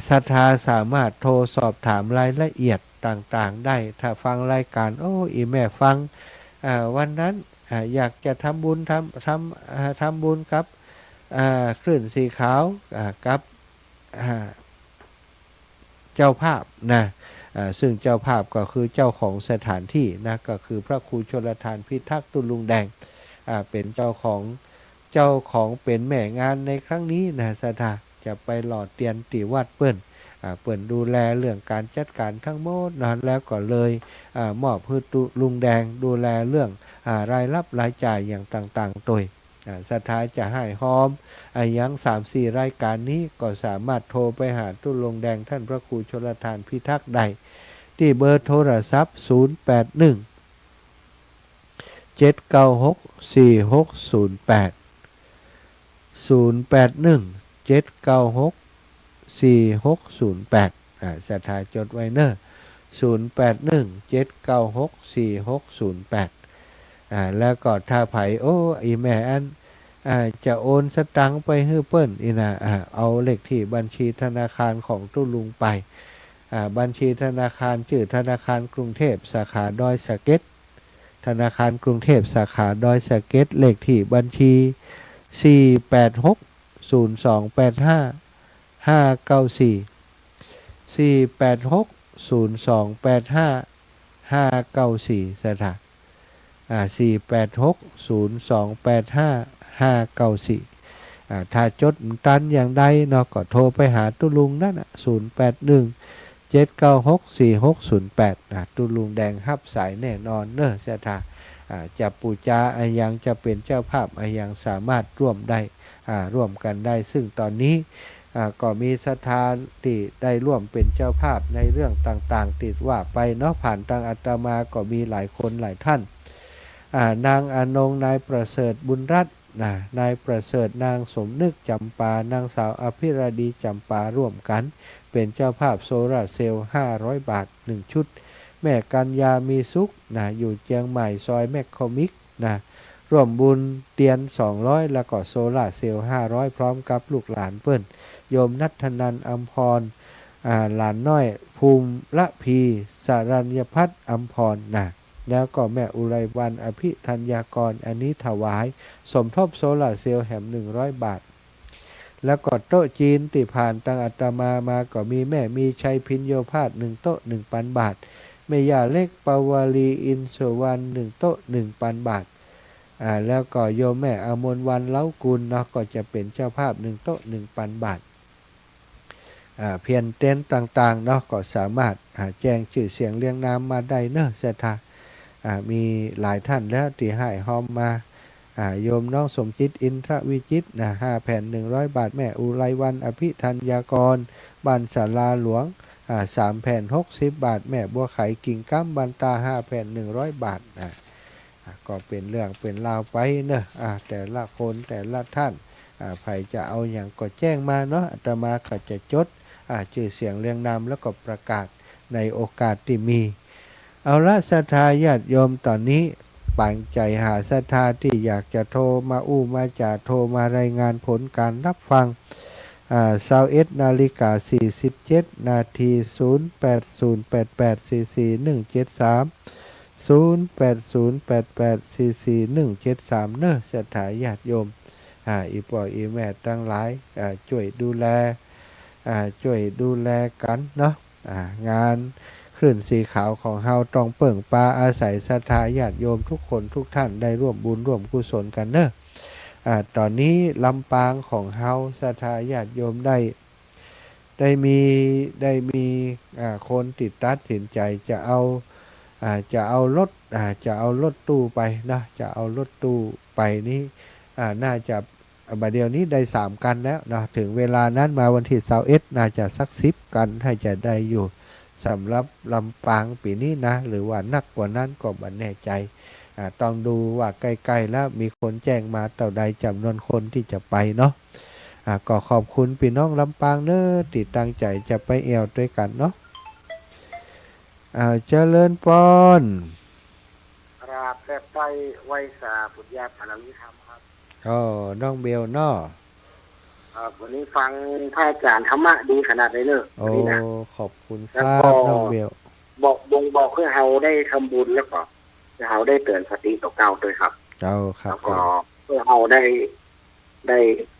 ศรัทธาสามารถโทรสอบถามรายละเอียดต่างๆได้ถ้าฟังรายการอีแม่ฟังวันนั้นอยากจะทำบุญทำบุญกับคลื่นสีขาวกับเจ้าภาพนะซึ่งเจ้าภาพก็คือเจ้าของสถานที่นะก็คือพระครูชลทานพิทักษ์ตุลุงแดงเป็นเจ้าของเป็นแม่งานในครั้งนี้นะศรัทธาจะไปหล่อเตียนติวัดเปิ้นดูแลเรื่องการจัดการทั้งหมดนะแล้วก็เลยมอบให้ตุลุงแดงดูแลเรื่องรายรับรายจ่ายอย่างต่างๆตัวศรัทธาจะให้หอมยัง 3-4 รายการนี้ก็สามารถโทรไปหาตุลุงแดงท่านพระครูชลทานพิทักษ์ได้ที่เบอร์โทรศัพท์081 796 4608 081 796 4608ศรัทธาจดไว้เนอะ081 796 4608แล้วก็ถ้าไผอีแม่อันจะโอนสตังค์ไปให้เปิ้นเอาเลขที่บัญชีธนาคารของตุลุงไปบัญชีธนาคารชื่อธนาคารกรุงเทพสาขาดอยสะเก็ดธนาคารกรุงเทพสาขาดอยสะเก็ดเลขที่บัญชี486 0285 594 486 0285 594สถาน486 0285 594ถ้าจดตันอย่างใดเนาะก็โทรไปหาตุลุงนั่น081 796 4608ตุลุงแดงฮับสายแน่นอนเนอะสถานจะปูจายังจะเป็นเจ้าภาพยังสามารถร่วมได้ร่วมกันได้ซึ่งตอนนี้ก็มีศรัทธาที่ได้ร่วมเป็นเจ้าภาพในเรื่องต่างๆติดว่าไปเนาะผ่านทางอาตมาก็มีหลายคนหลายท่านนางอนงนายประเสริฐบุญรัตน์นายประเสริฐนางสมนึกจำปานางสาวอภิรดีจำปาร่วมกันเป็นเจ้าภาพโซลาร์เซลล์500 บาท1ชุดแม่กัญญามีสุขอยู่เชียงใหม่ซอยแมคคอมิกร่วมบุญเตียน200แล้วก็โซลาร์เซลล์500พร้อมกับลูกหลานเปิ้นโยมนัทนันอัมพรหลานน้อยภูมิละพีสารัญญพัฒน์อัมพรแล้วก็แม่อุไรวันอภิธัญญากรอันนี้ถวายสมทบโซลาร์เซลล์แหม100 บาทแล้วก็โต๊ะจีนติผ่านตังอาตมาก็มีแม่มีชัยพินโยภาส1โต๊ะ 1,000 บาทแม่ย่าเล็กปวารีอินสวรรณ1โต๊ะ 1,000 บาทแล้วก็โยมแม่อมรวรรณเล้ากุลเนาะก็จะเป็นเจ้าภาพ1โต๊ะ 1,000 บาท เพียนเต้นต่างๆเนาะก็สามารถแจ้งชื่อเสียงเรียงนามมาได้เนอะเสถามีหลายท่านแล้วที่ให้หอมมาโยมน้องสมจิตอินทรวิจิตนะ5 แผ่น100 บาทแม่อุไรวันอภิธัญญากรบ้านศาลาหลวง3 แผ่น60 บาทแม่บัวไขกิ่งก้ามบันตา5 แผ่น100 บาทก็เป็นเรื่องเป็นราวไปเนอะแต่ละคนแต่ละท่านใครจะเอาอย่างก็แจ้งมาเนาะอาตมาก็จะจดชื่อเสียงเรียงนามแล้วก็ประกาศในโอกาสที่มีเอาละศรัทธาญาติโยมตอนนี้ปังใจหาศรัทธาที่อยากจะโทรมามาจะโทรมารายงานผลการรับฟัง21:47 นาที0808844173 0808844173เนอะศรัทธาญาติโยมอีพ่ออีแม่ทั้งหลายช่วยดูแลกันเนาะงานคลื่นสีขาวของเฮาต้องเปิ่งปลาอาศัยศรัทธาญาติโยมทุกคนทุกท่านได้ร่วมบุญร่วมกุศลกันเนอะตอนนี้ลำปางของเฮาศรัทธาญาติโยมได้มีคนติดตัดสินใจจะเอารถตู้ไปนะจะเอารถตู้ไปนี่น่าจะบัดเดี๋ยวนี้ได้3 กันแล้วนะถึงเวลานั้นมาวันที่21น่าจะสัก10 กันให้จะได้อยู่สำหรับลำปางปีนี้นะหรือว่านักกว่านั้นก็ไม่แน่ใจต้องดูว่าใกล้ๆแล้วมีคนแจ้งมาเท่าใดจำนวนคนที่จะไปเนาะก็ขอบคุณพี่น้องลำปางเนอะที่ตั้งใจจะไปแอวด้วยกันเนาะเจริญพรครับแต่ไปไวสาปุญญาพลังวิธรรมครับน้องเบลเนาะวันนี้ฟังพระอาจารย์ธรรมะดีขนาดเลยเนอะวันนี้นะขอบคุณครับน้องเบลบอกเพื่อเราได้ทำบุญแล้วก็เราได้เตือนสติต่อเก่าด้วยครับครับแล้วก็เพื่อเราได้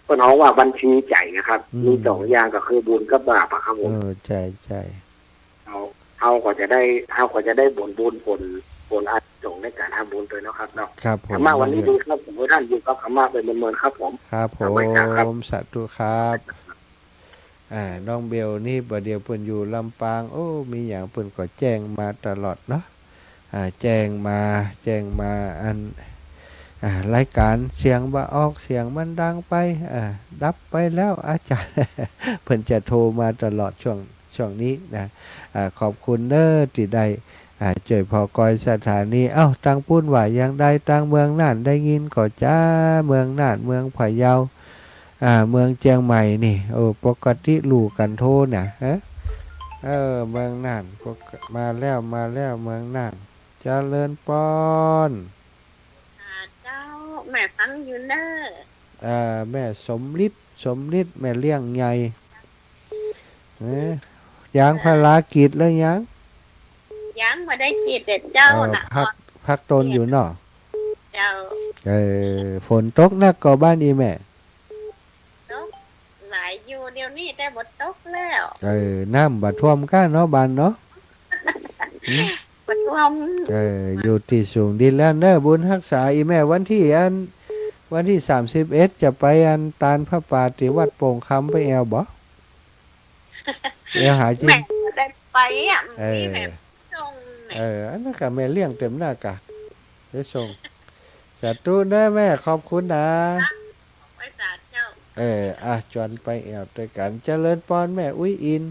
เพื่อน้องว่าบัญชีใจนะครับมี2 อย่างก็คือบุญกับบาปครับผมใช่เราก็จะได้บุญอาจงในการทำบุญด้วยนะครับเนาะครับผมธรรมะวันนี้ดีครับผมท่านอยู่กับธรรมะเป็นเมือนครับผมครับผมสาธุครับน้องเบลนี่ประเดี๋ยวเพิ่นอยู่ลำปางมีอย่างเพิ่นก็แจ้งมาตลอดเนาะแจ้งมาอันรายการเสียงบ่ออกเสียงมันดังไปดับไปแล้วอาจารย์ เพิ่นจะโทรมาตลอดช่วงนี้นะขอบคุณเด้อที่ได้ช่วยพอกอยสถานีตังปุ้นว่ายังได้ตังเมืองน่านได้ยินก็จ้าเมืองน่านเมืองพะเยาเมืองเชียงใหม่นี่ปกติลู่กันโทเนี่ยเมืองน่านมาแล้วเมืองน่านเจริญปอนเจ้าแม่ฟังอยู่เนอแม่สมฤทธิ์แม่เลี้ยงใหญ่ยังภารกิจแล้วยังมาได้กิจเด็ดเจ้าน่ะพักตนอยู่เนาะเจ้าฝนตกนักก็บ้านอีแม่ตกหลายอยู่เดี๋ยวนี้แต่บ่ตกแล้วน้ำบ่ท่วมก้าเนาะบ้านเนาะบ่ท่วมอยู่ที่สูงดินแล้วเนอะบุญรักษาอีแม่วันที่31จะไปตาลพระป่าที่วัดโป่งคำไปแอวบ่หาจริงแม่ได้ไปมีแม่ส่งอันนั้นก็แม่เลี้ยงเต็มหน้ากะได้ส่งสาธุเด้อแม่ขอบคุณนะไว้สาเจ้าจวนไปแอวด้วยกันเจริญพรแม่อุ้ยอิน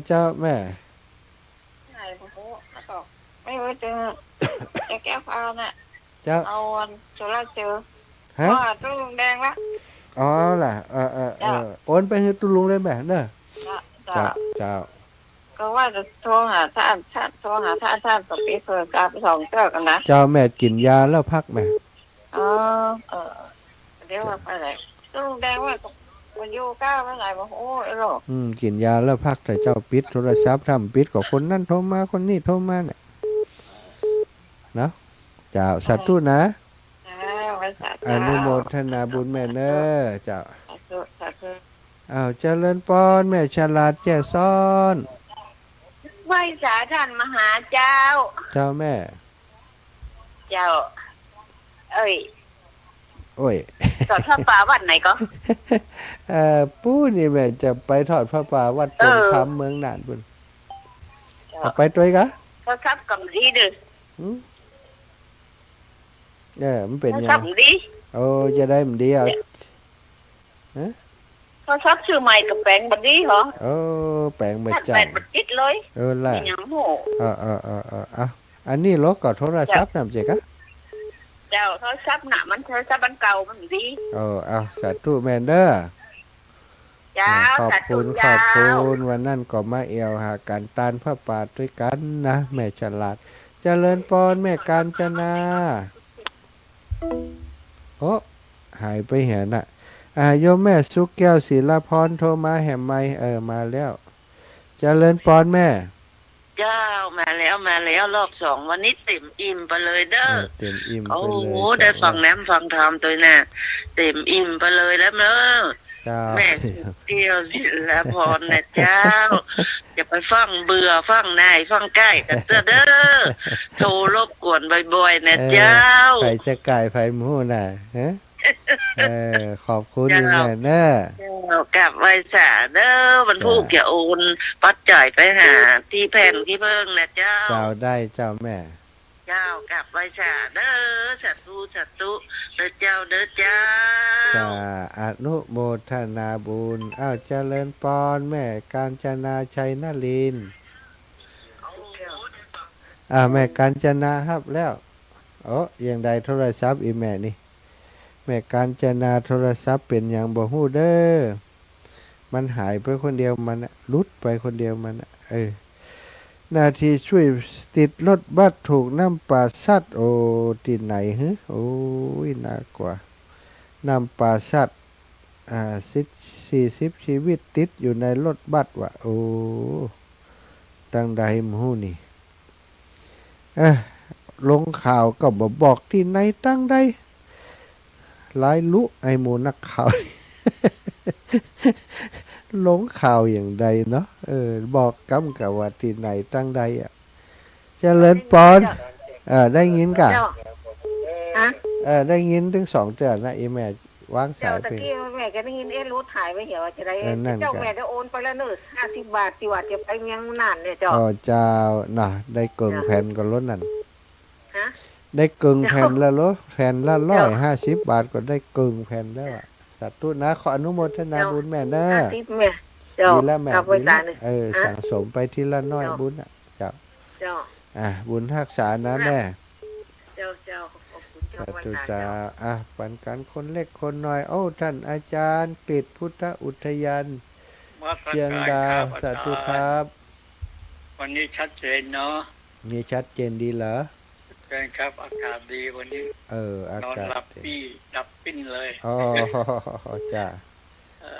เจ้าแม่ใช่พ่อแล้วก็ไม่รู้จะแก้ฟ้าน่ะเจ้าเอาโซล่าเซลล์ว่าตู้ลุงแดงละล่ะโอนไปให้ตู้ลุงเลยแม่เนอะเจ้าก็ว่าจะโทรหาท่านกับพี่เพื่อกลับ2 เจ้ากันนะเจ้าแม่กินยาแล้วพักแม่เดี๋ยวว่าไปไหนตู้ลุงแดงว่ามันอยู่ก้าวไปไหนบอกหรอกินยาแล้วพักแต่เจ้าปิดโทรศัพท์ทำปิดกับคนนั้นโทรมาคนนี้โทรมาเนี่ยเนาะเจ้าสาธุนะอนุโมทนาบุญแม่เนอเจ้าเจริญพรแม่ฉลาดแจ่ซ้อนไหว้สาท่านมหาเจ้าแม่เจ้า โอ้ย จอดผ้าป่าวันไหนก็ ปู่นี่แม่จะไปทอดพระป่าวัดตรงคำเมืองน่านบุญเอาไปด้วยกะ โทรศัพท์กับดีเด้อ หืมมันเป็น โทร ยั ศัพ ง ท์ดี โอ้จะได้มันดีเอา โทรศัพท์ชื่อใหม่กับแปลงบัดดีเหรอ โอ้แปลงมา ท่าน จั แปล ง งบัดจิตเลย ล่ะ เป็นหยังโห เอาอันนี้รถก็โทรศัพท์นำเจ๊กะ เจ้าโทรศัพท์น่ะมันโทรศัพท์บันเก่ามันดี เอาสาธุแมนเดอร์ เจ้า ขอบ สาธุ คุณข เจ้า อบคุณวันนั่นก็มาเอวหาการตานพระป่าด้วยกันนะแม่ฉลาดเจริญปอนแม่กาญจนาโอ้หายไปเห็นน่ะโยมแม่สุกแก้วศิลาพรโทรมาแหมไม่มาแล้วเจริญปอนแม่ เจ้ามาแล้วรอบสองวันนี้เต็มอิ่มไปเลยเด้อ เต็มอิ่มไป โอ้ เลย โหได้ฟังน้ำฟังธรรมตัวน่ะเต็มอิ่มไปเลยแล้วเนอะ เจ้า แม่เดียวศิลาพรนะเจ้าอย่าไปฟังเบื่อฟังนายฟังใกล้กันเด้อเด้อโทรรบกวนบ่อยๆนะเจ้า ไฟจะไก่ไฟหมูน่ะฮะขอบคุณ เจ้า อีแม่เนอะ กลับไว้สาเด้อมันผู้เกี่ยวโอนปัดจ่ายไปหาที่แผ่นที่เพิ่งนะเจ้า เจ้าได้เจ้าแม่ เจ้ากลับไว้สาเด้อสัตตุเด้อเจ้าเด้อเจ้า จะอนุโมทนาบุญเจริญปอนแม่กาญจนาชัยนลินทร์แม่กาญจนาครับแล้วยังได้โทรศัพท์อีแม่นี่แม่กาญจนาโทรศัพท์เป็นอย่างบ่ฮู้เด้อมันหายไปคนเดียวมันลุดไปคนเดียวมันนาทีช่วยติดรถบัสถูกน้ำป่าซัดที่ไหนฮึโอ้ยน่ากว่าน้ำป่าซัด40 ชีวิตติดอยู่ในรถบัสว่ะโอ้ตั้งใดหมูนี่ลงข่าวก็บอกที่ไหนตั้งใดหลายลุไอหมูนักข่าว ลงข่าวอย่างใดเนาะบอกกำกับว่าที่ไหนตั้งใดเจริญปอนได้ยินกะ เจ้าฮะ ได้ยินถึง2 เดือนนะอีแม่วาง เจ้า สาย ตะ ไป กี้แม่ก็ได้ยินรู้ถ่ายไว้เหี่ยวจะได้ นั่น เจ้า ก็ แม่จะโอนไปแล้วเนอะ50 บาทที่ว่าจะไปเมียงน่านเนี่ยเจ้า เจ้าน่ะได้เกิงแผ่นก็ลดนั่น ฮะ ได้เกิงแผ่นละลดแผ่นละ150 บาทก็ได้เกิงแผ่นแล้วสาธุนะขออนุโมทนาบุญแม่นะ 50แม่เจ้า ดีแล้วแม่ กลับไว้ ดี ตา แล้ว เนี่ย สั่งสมไปทีละน้อยบุญเจ้า เจ้า บุญรักษานะแม่ เจ้าขอบคุณเจ้า สา วัน ธุ ตา จ้า เจ้า ปันกันคนเล็กคนน้อยท่านอาจารย์กฤษพุทธอุทยานเชียงดาวสาธุครับ วันนี้ชัดเจนเนาะ มีชัดเจนดีเหรอ เชิญครับอากาศดีวันนี้ อาน อน กาศ หลับปี้ดับปิ้นเลย จ้า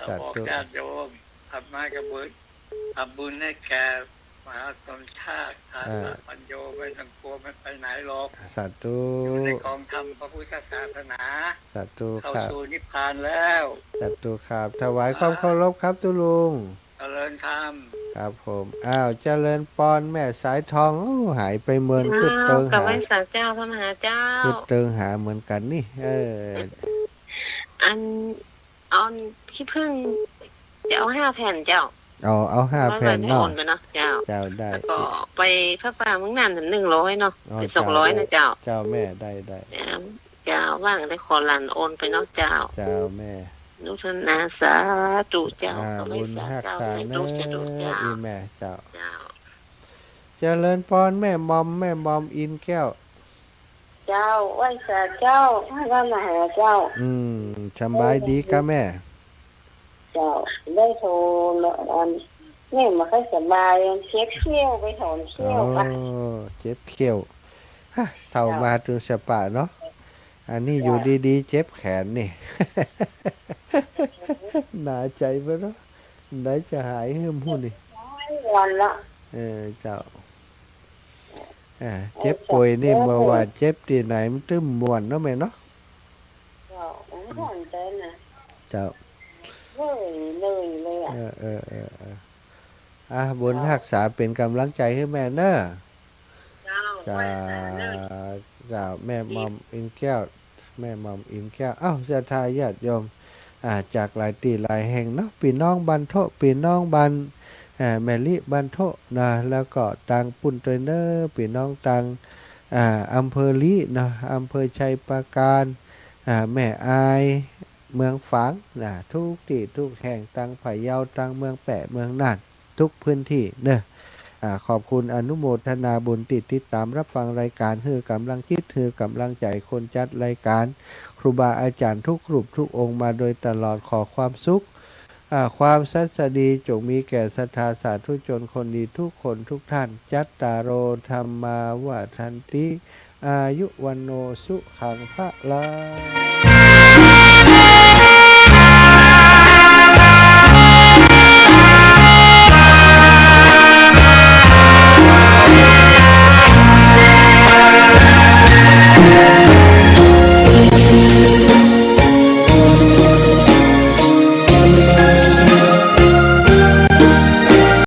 จัด บอก ตัว ญาติโยมทำมากระบุญทำบุญให้แก่มหาชนชาติทานปัญโยไม่ต้องกลัวไม่ไปไหนหรอก สาธุ อยู่ในกองธรรมพระพุทธศาสนา สาธุ เข้า ครับ สู่นิพพานแล้ว สาธุครับถวายความเคารพครับตุลุง เจริญธรรม ครับผมเจริญปอนแม่สายทองหายไปเมินขึ้นเติง กลับ หา ไว้สาเจ้าพระมหาเจ้า ขึ้นเติงหาเหมือนกันนี่อันที่พึ่งจะเอา5 แผ่นเจ้า เอา5 แผ่น โอ เนาะ นไปเนาะเจ้า เจ้าได้ แล้วก็ไปพระป่าเมืองน่าน100เนาะเป็น200นะเจ้า เจ้าแม่ได้ เจ้าว่างได้ขอหลานโอนไปเนาะเจ้า เจ้าแม่ นุทนาสาธุเจ้าก็ไม่ บุญ สา รัก เจ้า ษา สา เน ธุสาธุ อะ เจ้า อีแม่เจ้า เจ้า เจริญปอนแม่มอมอินแก้ว เจ้าไหว้สาเจ้าพระมหาเจ้า สบายดีกะแม่ เจ้าได้โทรนี่มาค่อยสบายเช็คเที่ยวไปถอนเที่ยวไป เจ็บเขี้ยวเท่ามาถึงสปะเนาะอันนี้อยู่ดีๆเจ็บแขนนี่ หนาใจไปเนาะไหนจะหายหืมหูนี่ วันละ เจ้าเจ็บป่วยนี่เมื่อว่าเจ็บที่ไหนมันตึ้มมวนเนาะแม่เนาะ เจ้าผมถอนเต้นนะ เจ้า เลยบุญรักษาเป็นกำลังใจให้แม่เนอะ เจ้า จ้าแม่มอมอินแก้ว แม่หม่อมอินแก้วศรัทธาญาติโยมจากหลายตีหลายแห่งเนาะพี่น้องบันโทพี่น้องบันแมลิบันโทนะแล้วก็ตังปุ่นเตรเนอร์พี่น้องตังอำเภอลีนะอำเภอชัยปราการแม่อายเมืองฝางนะทุกที่ทุกแห่งตังไผ่เยาตังเมืองแปะเมืองน่านทุกพื้นที่เนอะขอบคุณอนุโมทนาบุญติดตามรับฟังรายการฮือกำลังคิดฮือกำลังใจคนจัดรายการครูบาอาจารย์ทุกรูปทุกองค์มาโดยตลอดขอความสุขความสัสดีจงมีแก่ศรัทธาสาธุชนคนดีทุกคนทุกท่านจัตตารโอธรรมาวาทันติอายุวันโนสุขังพระลา